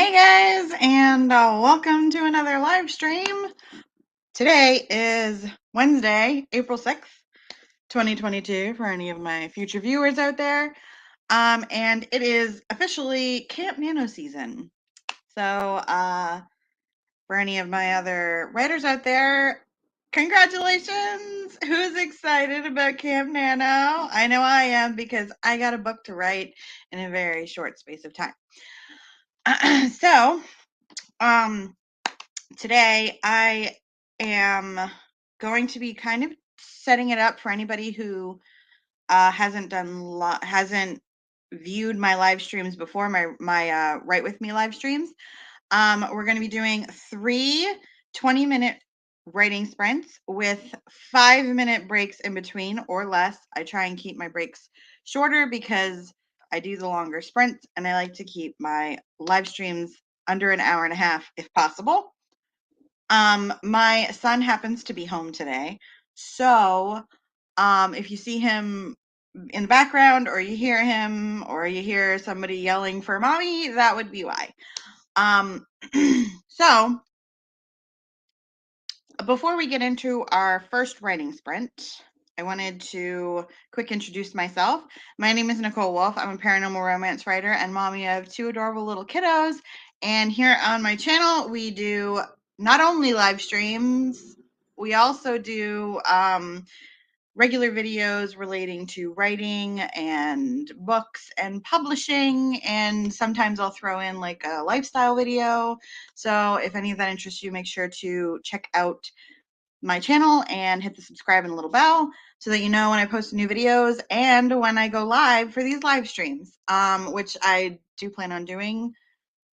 Hey guys, and welcome to another live stream. Today is Wednesday, April 6th, 2022, for any of my future viewers out there. And it is officially Camp Nano season. So, for any of my other writers out there, congratulations! Who's excited about Camp Nano? I know I am because I got a book to write in a very short space of time. So, today I am going to be kind of setting it up for anybody who hasn't viewed my live streams before, my Write With Me live streams. We're going to be doing 3 20-minute writing sprints with 5-minute breaks in between or less. I try and keep my breaks shorter because I do the longer sprints, and I like to keep my live streams under an hour and a half if possible. My son happens to be home today, so if you see him in the background, or you hear him, or you hear somebody yelling for mommy, that would be why. So before we get into our first writing sprint, I wanted to quick introduce myself. My name is Nicole Wolf. I'm a paranormal romance writer and mommy of 2 adorable little kiddos. And here on my channel, we do not only live streams, we also do regular videos relating to writing and books and publishing, and sometimes I'll throw in like a lifestyle video. So if any of that interests you, make sure to check out my channel and hit the subscribe and little bell so that you know when I post new videos and when I go live for these live streams, which I do plan on doing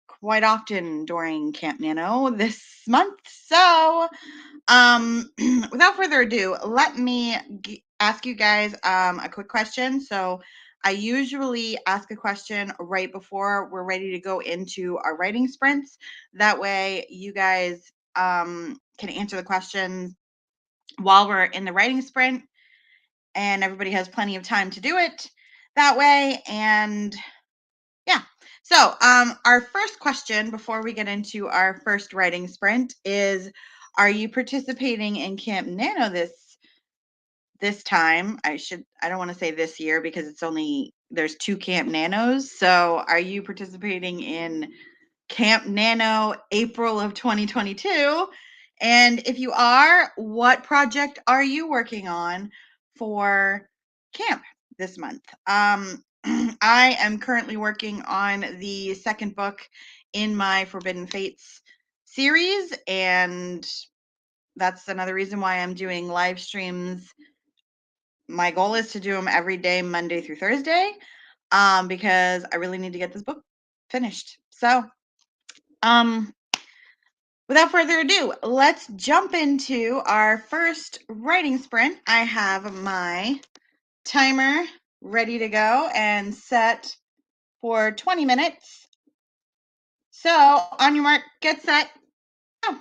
quite often during Camp Nano this month. So without further ado, let me ask you guys a quick question. So I usually ask a question right before we're ready to go into our writing sprints. That way you guys can answer the questions while we're in the writing sprint, and everybody has plenty of time to do it that way. And yeah. So, our first question before we get into our first writing sprint is, are you participating in Camp Nano this time? I don't want to say this year because there's 2 Camp Nanos. So, are you participating in Camp Nano April of 2022? And if you are, what project are you working on for camp this month? I am currently working on the second book in my Forbidden Fates series, and that's another reason why I'm doing live streams. My goal is to do them every day, Monday through Thursday, because I really need to get this book finished. So, without further ado, let's jump into our first writing sprint. I have my timer ready to go and set for 20 minutes. So, on your mark, get set, go.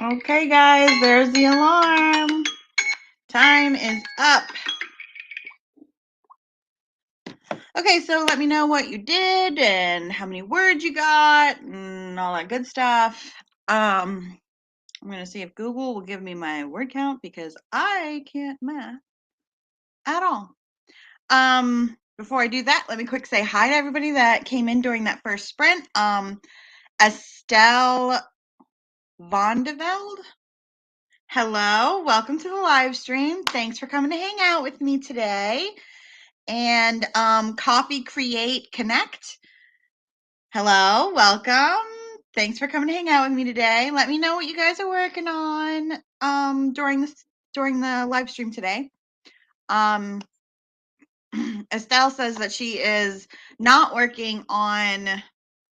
Okay, guys, there's the alarm. Time is up. Okay, so let me know what you did and how many words you got and all that good stuff. I'm going to see if Google will give me my word count because I can't math at all. Before I do that, let me quick say hi to everybody that came in during that first sprint. Estelle Vondeveld. Hello, welcome to the live stream. Thanks for coming to hang out with me today. And Coffee Create Connect. Hello, welcome. Thanks for coming to hang out with me today. Let me know what you guys are working on during the live stream today. Estelle says that she is not working on,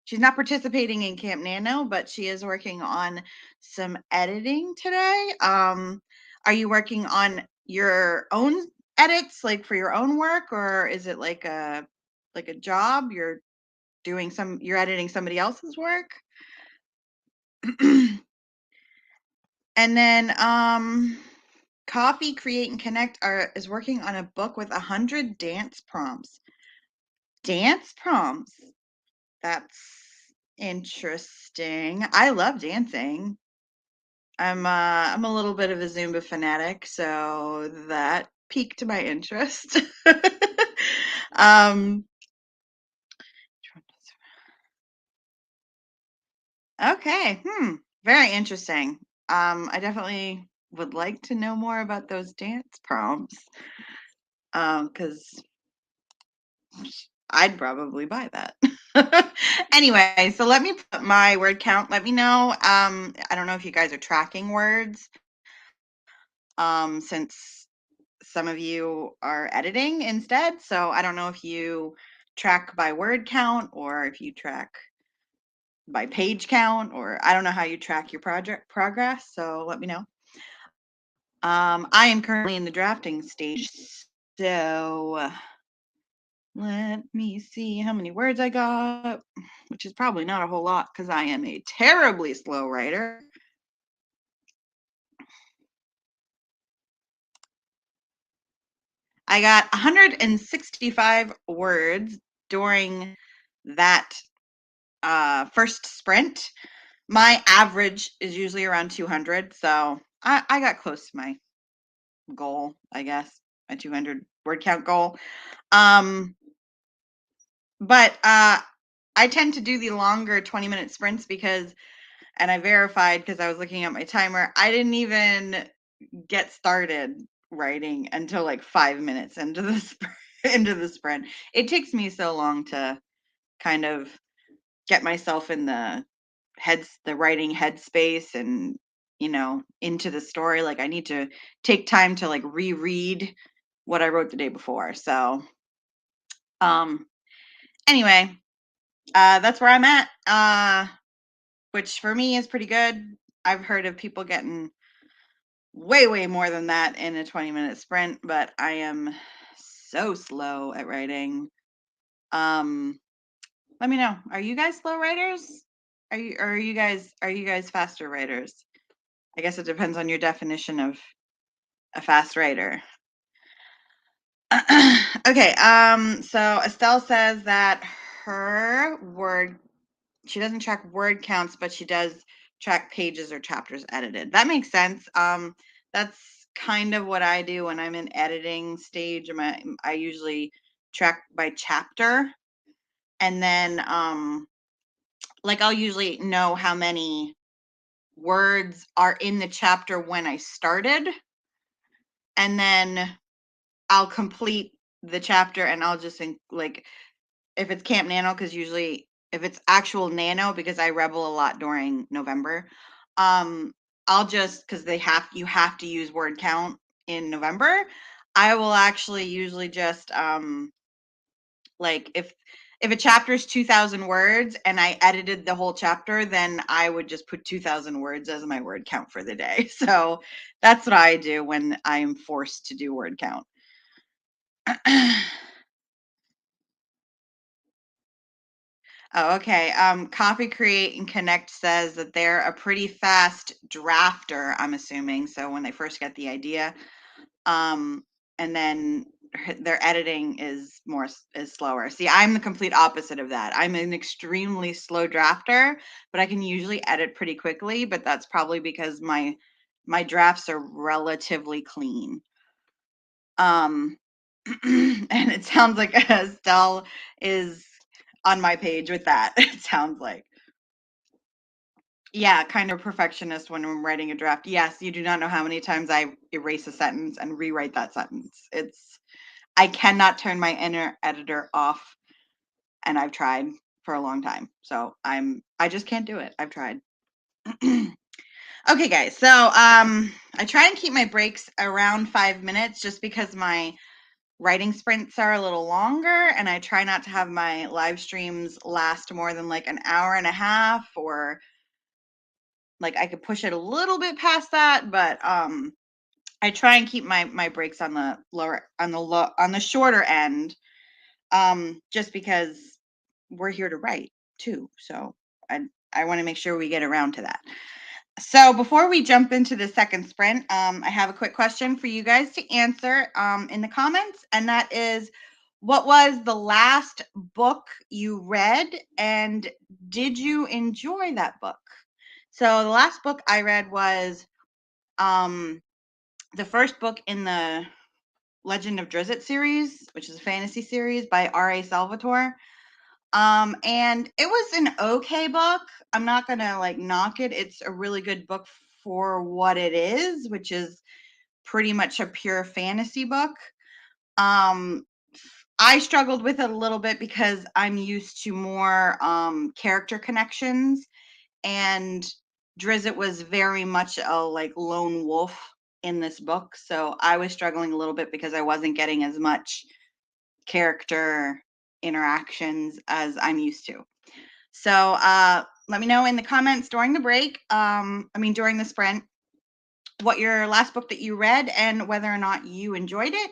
she's not participating in Camp Nano, but she is working on some editing today. Are you working on your own edits, like for your own work, or is it like a job? You're editing somebody else's work? And then Coffee, Create, and Connect is working on a book with 100 dance prompts. Dance prompts. That's interesting. I love dancing. I'm a little bit of a Zumba fanatic, so that piqued my interest. um okay. Very interesting. I definitely would like to know more about those dance prompts. Because I'd probably buy that. Anyway, so let me put my word count. Let me know. I don't know if you guys are tracking words. Since some of you are editing instead, so I don't know if you track by word count or if you track by page count, or I don't know how you track your project progress. So let me know. I am currently in the drafting stage, so let me see how many words I got, which is probably not a whole lot because I am a terribly slow writer. I got 165 words during that first sprint. My average is usually around 200, so I got close to my goal, I guess, my 200 word count goal. But I tend to do the longer 20-minute sprints because, and I verified because I was looking at my timer, I didn't even get started writing until like 5 minutes into the into the sprint. It takes me so long to kind of get myself in the writing headspace and into the story. Like I need to take time to like reread what I wrote the day before. So um anyway, that's where I'm at, which for me is pretty good. I've heard of people getting way more than that in a 20-minute sprint, but I am so slow at writing. um Let me know, are you guys slow writers? Are you guys faster writers? I guess it depends on your definition of a fast writer. Okay, so Estelle says that her word, she doesn't track word counts, but she does track pages or chapters edited. That makes sense. That's kind of what I do when I'm in editing stage. I usually track by chapter, and then like I'll usually know how many words are in the chapter when I started, and then I'll complete the chapter and I'll just like if it's Camp Nano, because usually if it's actual Nano, because I rebel a lot during November, um, I'll just, because you have to use word count in November. I will actually usually just like if a chapter is 2,000 words and I edited the whole chapter, then I would just put 2,000 words as my word count for the day. So that's what I do when I'm forced to do word count. Oh, okay. Copy, Create, and Connect says that they're a pretty fast drafter, I'm assuming. So when they first get the idea, um, and then their editing is slower. See, I'm the complete opposite of that. I'm an extremely slow drafter, but I can usually edit pretty quickly. But that's probably because my drafts are relatively clean. And it sounds like Estelle is on my page with that. It sounds like. Yeah, kind of perfectionist when I'm writing a draft. Yes, you do not know how many times I erase a sentence and rewrite that sentence. I cannot turn my inner editor off, and I've tried for a long time. So I just can't do it. I've tried. Okay, guys. So I try and keep my breaks around 5 minutes just because my writing sprints are a little longer, and I try not to have my live streams last more than like an hour and a half, or like I could push it a little bit past that, but I try and keep my breaks on the shorter end, just because we're here to write too. So I want to make sure we get around to that. So before we jump into the second sprint, I have a quick question for you guys to answer in the comments, and that is, what was the last book you read, and did you enjoy that book? So the last book I read was um, the first book in the Legend of Drizzt series, which is a fantasy series by R.A. Salvatore. And it was an okay book. I'm not gonna like knock it. It's a really good book for what it is, which is pretty much a pure fantasy book. Um, I struggled with it a little bit because I'm used to more character connections, and Drizzt was very much a like lone wolf in this book. So I was struggling a little bit because I wasn't getting as much character interactions as I'm used to. So let me know in the comments during the break, during the sprint, what your last book that you read and whether or not you enjoyed it,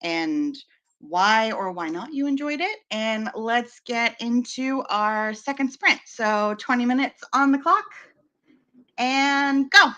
and why or why not you enjoyed it. And let's get into our second sprint. So 20 minutes on the clock and go.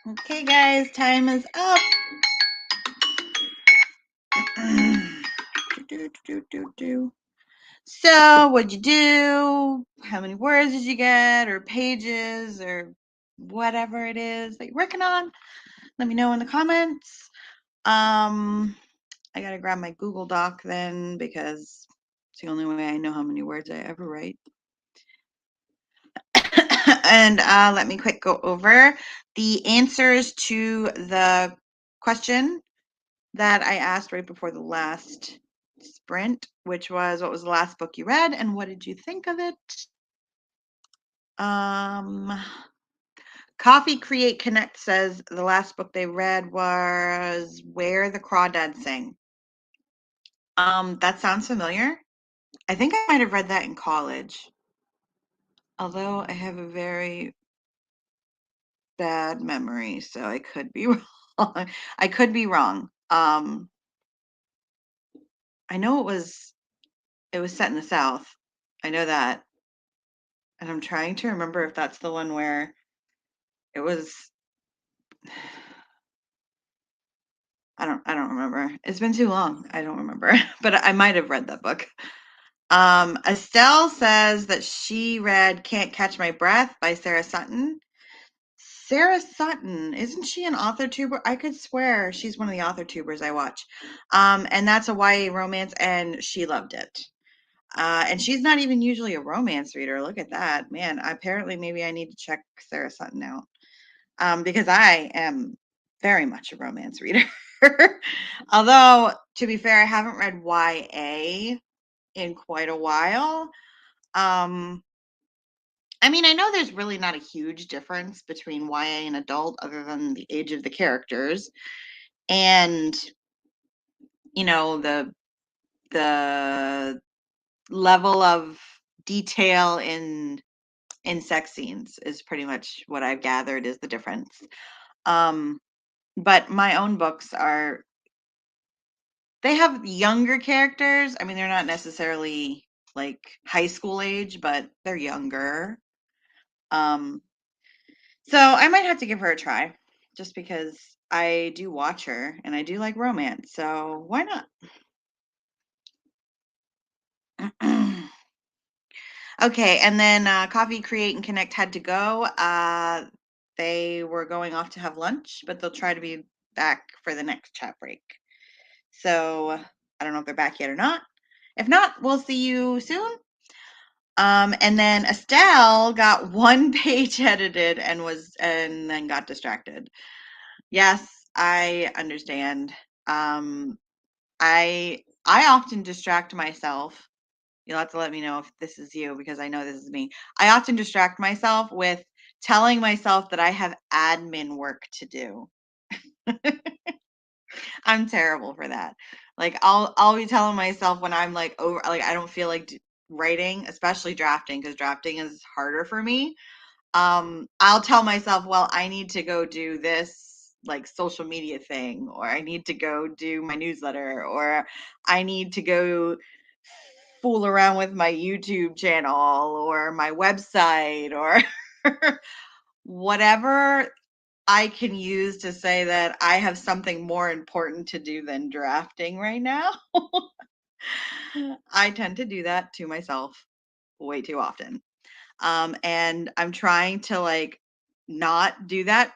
Okay, guys, time is up. So, what'd you do? How many words did you get, or pages, or whatever it is that you're working on? Let me know in the comments. I gotta grab my Google Doc then because it's the only way I know how many words I ever write. And let me quick go over the answers to the question that I asked right before the last sprint, which was, what was the last book you read and what did you think of it? Coffee Create Connect says the last book they read was Where the Crawdads Sing. That sounds familiar. I think I might have read that in college, although I have a very bad memory, so I could be wrong. I could be wrong. I know it was set in the South. I know that. And I'm trying to remember if that's the one where it was I don't remember. It's been too long. I don't remember. But I might have read that book. Estelle says that she read Can't Catch My Breath by Sarah Sutton. Sarah Sutton, isn't she an author tuber? I could swear she's one of the author tubers I watch. And that's a YA romance, and she loved it. And she's not even usually a romance reader. Look at that. Man, apparently maybe I need to check Sarah Sutton out. Because I am very much a romance reader. Although, to be fair, I haven't read YA in quite a while. I mean, I know there's really not a huge difference between YA and adult other than the age of the characters and, the level of detail in sex scenes is pretty much what I've gathered is the difference. But my own books they have younger characters. I mean, they're not necessarily like high school age, but they're younger. Um, so I might have to give her a try just because I do watch her and I do like romance. So why not? Okay, and then Coffee, Create, and Connect had to go. They were going off to have lunch, but they'll try to be back for the next chat break. So I don't know if they're back yet or not. If not, we'll see you soon. And then Estelle got one page edited and then got distracted. Yes, I understand. Um, I often distract myself. You'll have to let me know if this is you because I know this is me. I often distract myself with telling myself that I have admin work to do. I'm terrible for that. Like I'll be telling myself when I'm like over like I don't feel like writing, especially drafting because drafting is harder for me. I'll tell myself, well, I need to go do this like social media thing, or I need to go do my newsletter, or I need to go fool around with my YouTube channel or my website or whatever I can use to say that I have something more important to do than drafting right now. I tend to do that to myself way too often. And I'm trying to like not do that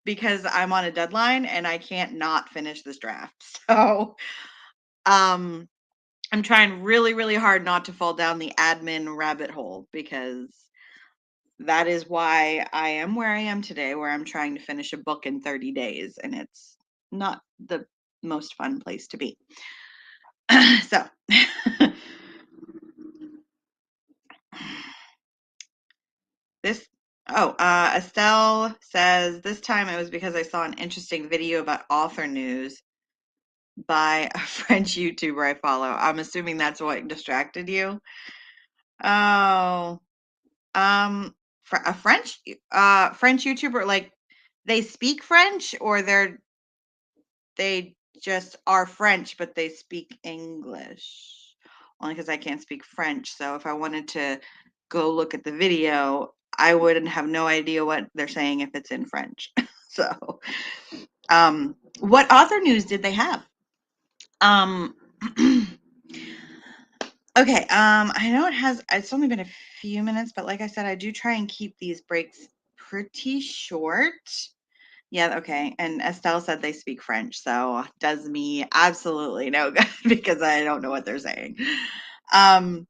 because I'm on a deadline and I can't not finish this draft. So, um, I'm trying really, really hard not to fall down the admin rabbit hole because that is why I am where I am today, where I'm trying to finish a book in 30 days, and it's not the most fun place to be. So, this, Estelle says, this time it was because I saw an interesting video about author news by a French YouTuber I follow. I'm assuming that's what distracted you. Oh, a French YouTuber, like they speak French or they just are French, but they speak English. Only because I can't speak French. So if I wanted to go look at the video, I wouldn't have no idea what they're saying if it's in French. So, what author news did they have? Um, okay. I know it's only been a few minutes, but like I said, I do try and keep these breaks pretty short. Yeah, okay. And Estelle said they speak French, so does me absolutely no good because I don't know what they're saying. Um,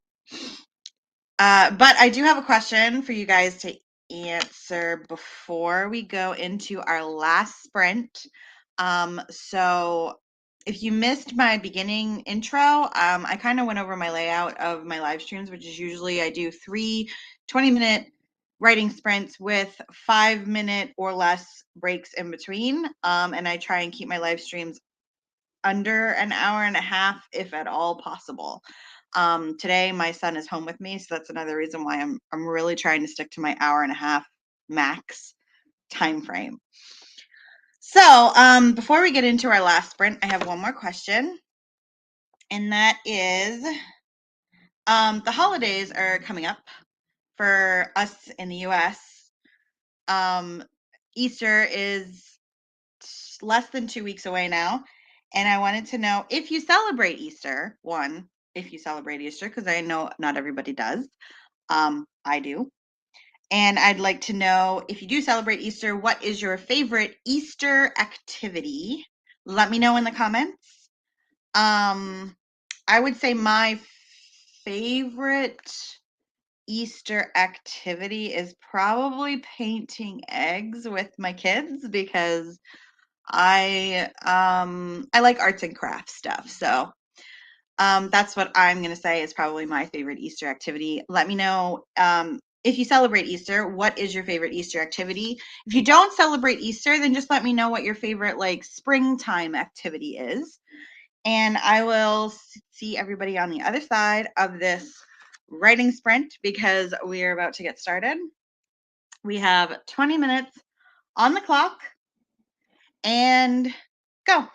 but I do have a question for you guys to answer before we go into our last sprint. So if you missed my beginning intro, I kind of went over my layout of my live streams, which is usually I do 20-minute writing sprints with 5-minute or less breaks in between. And I try and keep my live streams under an hour and a half, if at all possible. Today my son is home with me, so that's another reason why I'm really trying to stick to my hour and a half max time frame. So before we get into our last sprint, I have one more question, and that is the holidays are coming up for us in the US. Easter is less than 2 weeks away now. And I wanted to know if you celebrate Easter, if you celebrate Easter, because I know not everybody does. I do. And I'd like to know if you do celebrate Easter, what is your favorite Easter activity? Let me know in the comments. I would say my favorite Easter activity is probably painting eggs with my kids because I like arts and crafts stuff. So that's what I'm gonna say is probably my favorite Easter activity. Let me know if you celebrate Easter, what is your favorite Easter activity? If you don't celebrate Easter, then just let me know what your favorite like springtime activity is. And I will see everybody on the other side of this writing sprint because we are about to get started. We have 20 minutes on the clock and go.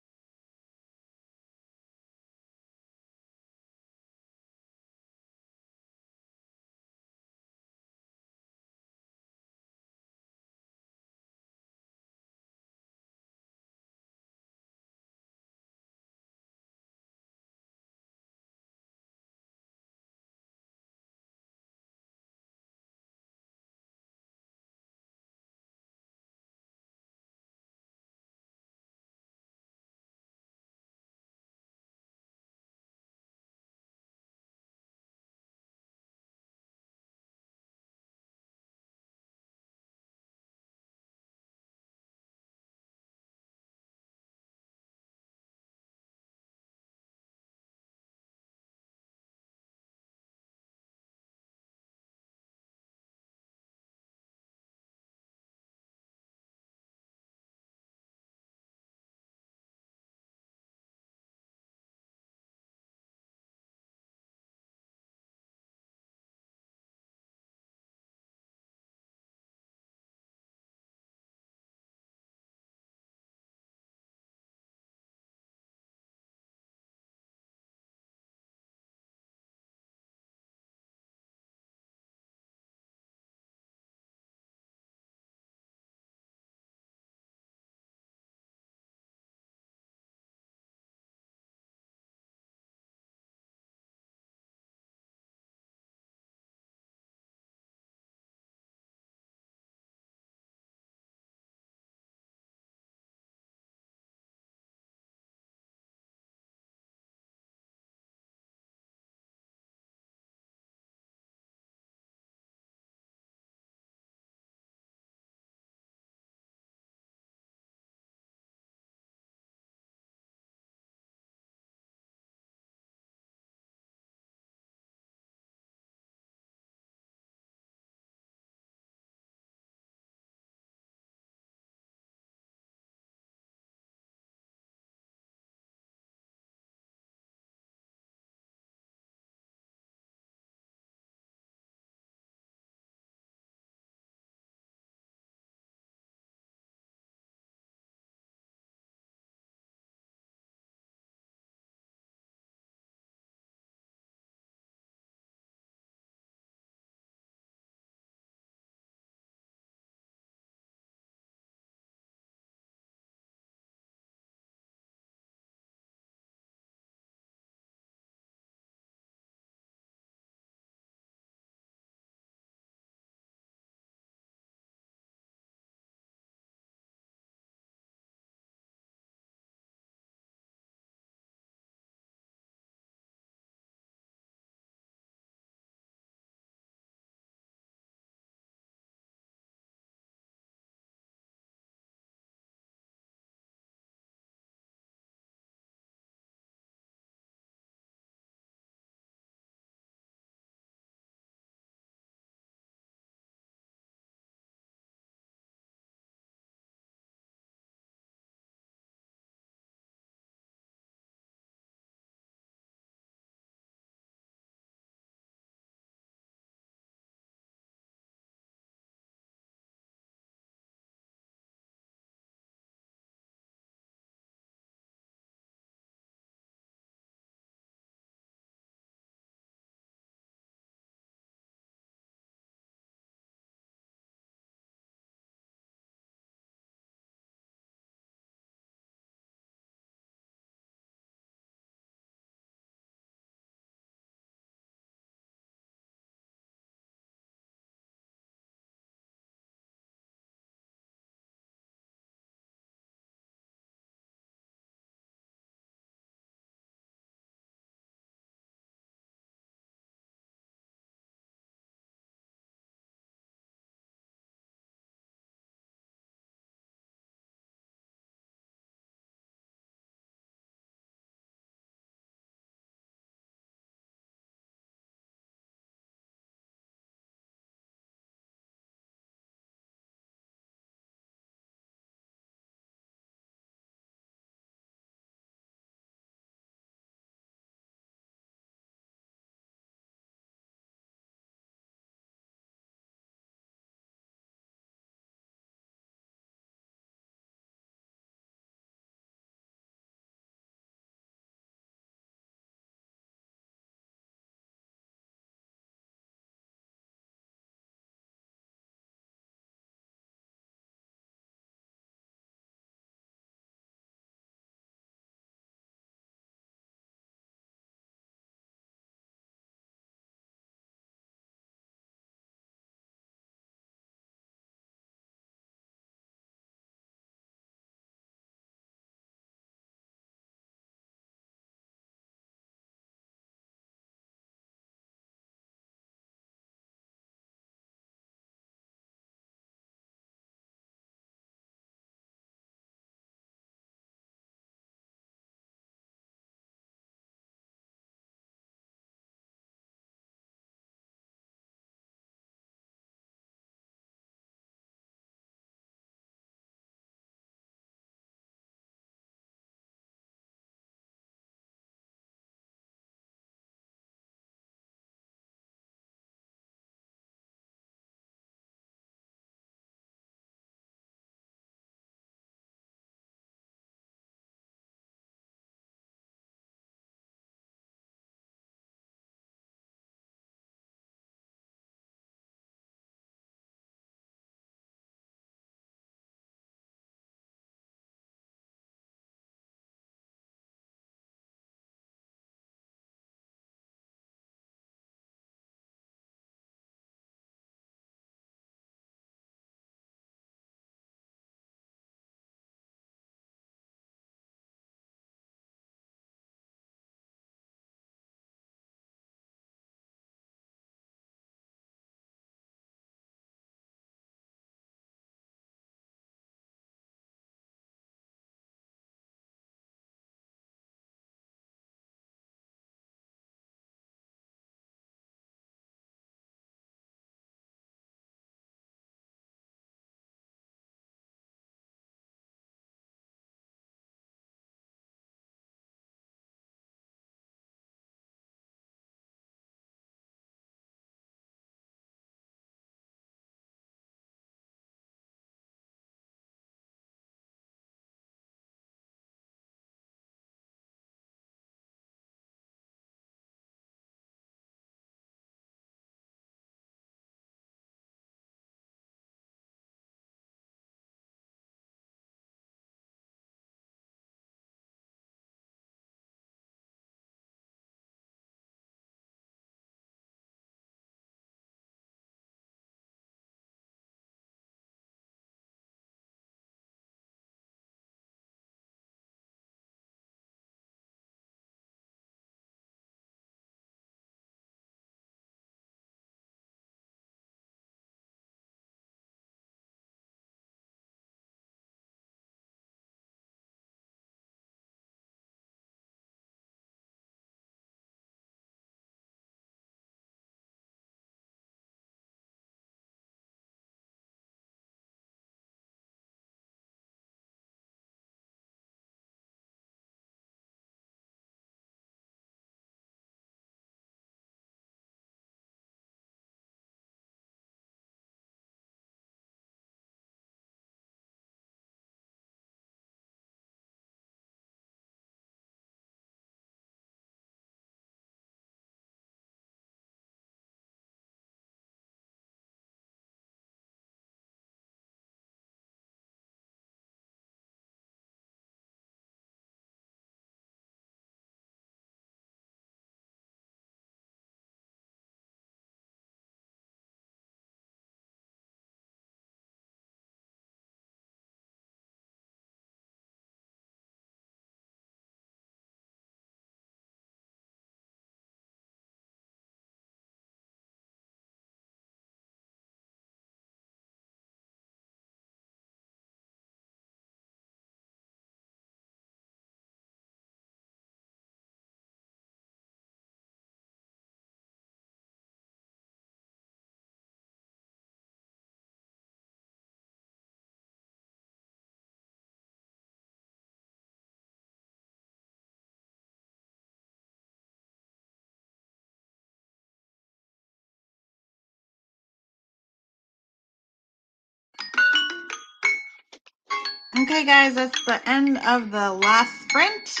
Okay, guys, that's the end of the last sprint.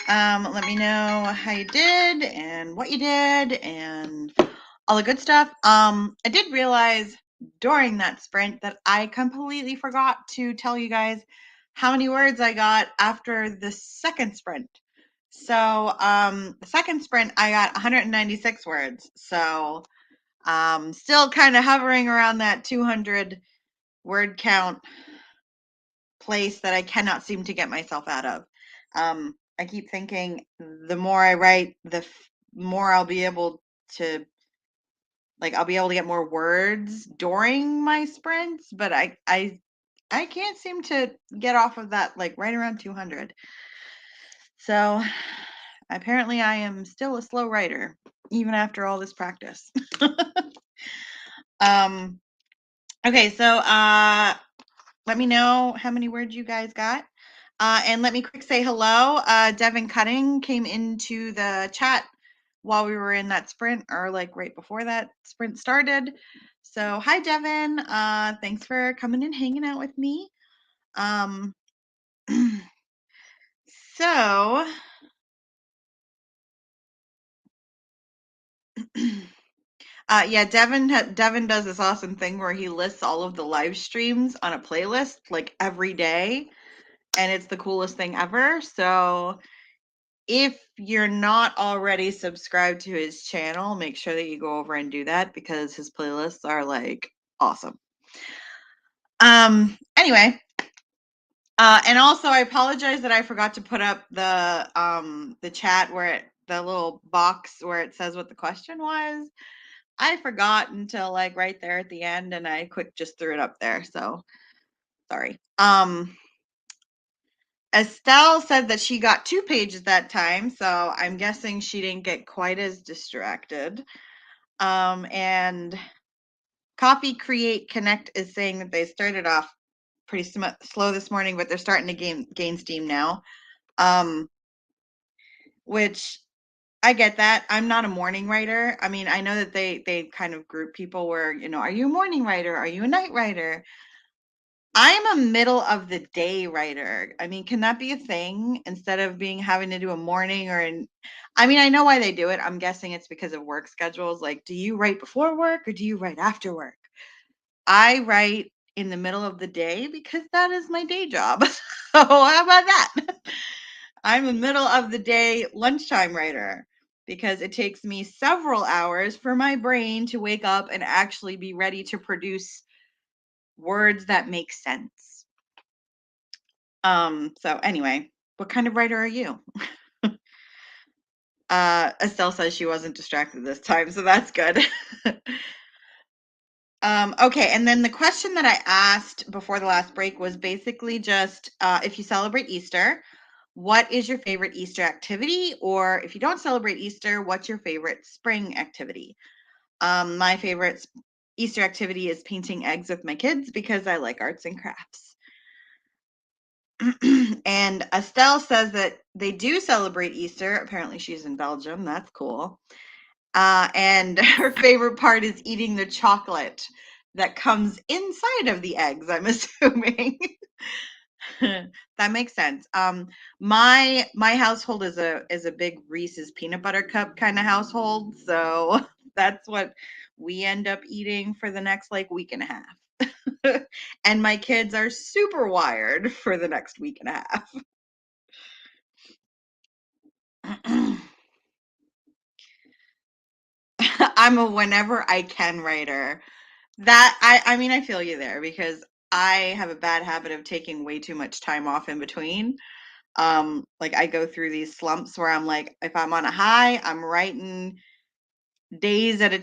Let me know how you did and what you did and all the good stuff. I did realize during that sprint that I completely forgot to tell you guys how many words I got after the second sprint. So, the second sprint, I got 196 words. So, still kind of hovering around that 200 word count place that I cannot seem to get myself out of. I keep thinking the more I write, the more I'll be able to, like, I'll be able to get more words during my sprints, but I can't seem to get off of that, like, right around 200. So apparently I am still a slow writer even after all this practice. um okay, so let me know how many words you guys got. And let me quick say hello. Devin Cutting came into the chat while we were in that sprint, or like right before that sprint started. So hi, Devin. Thanks for coming and hanging out with me. Um, so yeah, Devin does this awesome thing where he lists all of the live streams on a playlist like every day, and it's the coolest thing ever. So if you're not already subscribed to his channel, make sure that you go over and do that because his playlists are like awesome. Anyway, and also I apologize that I forgot to put up the chat where the little box where it says what the question was. I forgot until like right there at the end, and I quick just threw it up there. So sorry. Estelle said that she got 2 pages that time, so I'm guessing she didn't get quite as distracted. And Copy, Create, Connect is saying that they started off pretty slow this morning, but they're starting to gain steam now. Which I get that. I'm not a morning writer. I mean, I know that they kind of group people where, are you a morning writer? Are you a night writer? I'm a middle of the day writer. I mean, can that be a thing instead of having to do a morning I mean, I know why they do it. I'm guessing it's because of work schedules. Like, do you write before work or do you write after work? I write in the middle of the day because that is my day job. So how about that? I'm a middle of the day lunchtime writer because it takes me several hours for my brain to wake up and actually be ready to produce words that make sense. So anyway, what kind of writer are you? Estelle says she wasn't distracted this time, so that's good. Okay, and then the question that I asked before the last break was basically just if you celebrate Easter, what is your favorite Easter activity? Or if you don't celebrate Easter, what's your favorite spring activity? My favorite Easter activity is painting eggs with my kids because I like arts and crafts. And Estelle says that they do celebrate Easter. Apparently, she's in Belgium. That's cool. And her favorite part is eating the chocolate that comes inside of the eggs, I'm assuming. That makes sense. My household is a big Reese's peanut butter cup kind of household, so that's what we end up eating for the next like week and a half. And my kids are super wired for the next week and a half. I'm a whenever I can writer. That I mean I feel you there because I have a bad habit of taking way too much time off in between. Like I go through these slumps where I'm like, if I'm on a high, I'm writing days at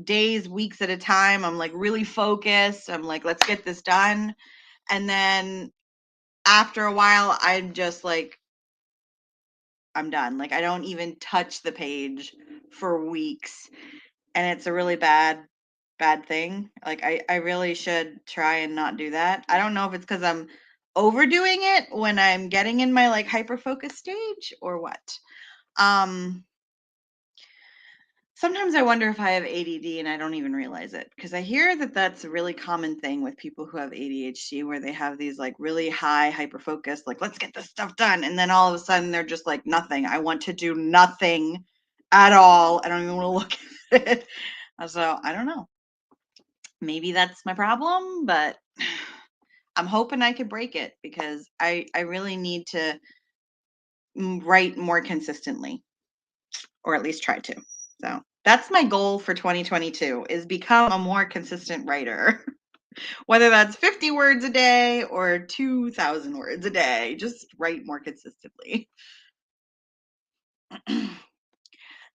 days, weeks at a time. I'm like really focused. I'm like, let's get this done. And then after a while, I'm just like, I'm done. Like I don't even touch the page for weeks. And it's a really bad thing. Like I really should try and not do that. I don't know if it's because I'm overdoing it when I'm getting in my like hyper focus stage or what. Um Sometimes I wonder if I have ADD and I don't even realize it, because I hear that that's a really common thing with people who have ADHD, where they have these like really high hyper focus, like, let's get this stuff done. And then all of a sudden they're just like, nothing. I want to do nothing at all. I don't even want to look at it. So I don't know. Maybe that's my problem, but I'm hoping I could break it, because I really need to write more consistently, or at least try to. So that's my goal for 2022, is become a more consistent writer. Whether that's 50 words a day or 2,000 words a day, just write more consistently.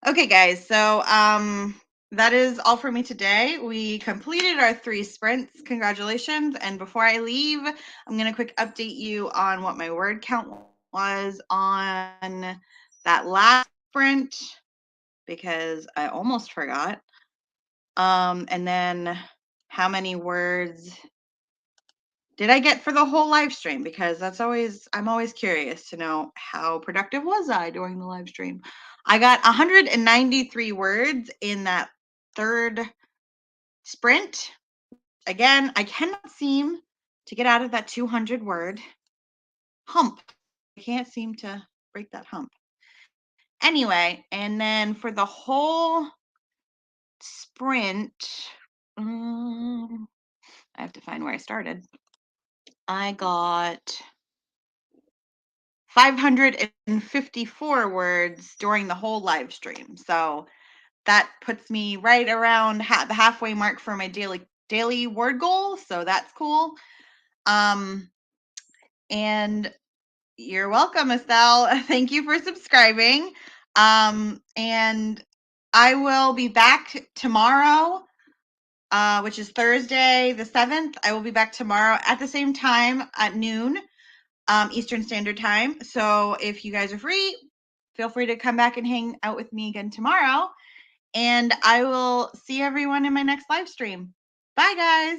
Okay, guys. So that is all for me today. We completed our 3 sprints. Congratulations. And before I leave, I'm going to quick update you on what my word count was on that last sprint, because I almost forgot. And then how many words did I get for the whole live stream? Because I'm always curious to know, how productive was I during the live stream. I got 193 words in that third sprint. Again, I cannot seem to get out of that 200 word hump. I can't seem to break that hump. Anyway, and then for the whole sprint, I have to find where I started. I got 554 words during the whole live stream. So that puts me right around the halfway mark for my daily word goal. So that's cool. And you're welcome, Estelle. Thank you for subscribing. And I will be back tomorrow, which is Thursday the 7th. I will be back tomorrow at the same time at noon. Eastern Standard Time. So if you guys are free, feel free to come back and hang out with me again tomorrow. And I will see everyone in my next live stream. Bye, guys.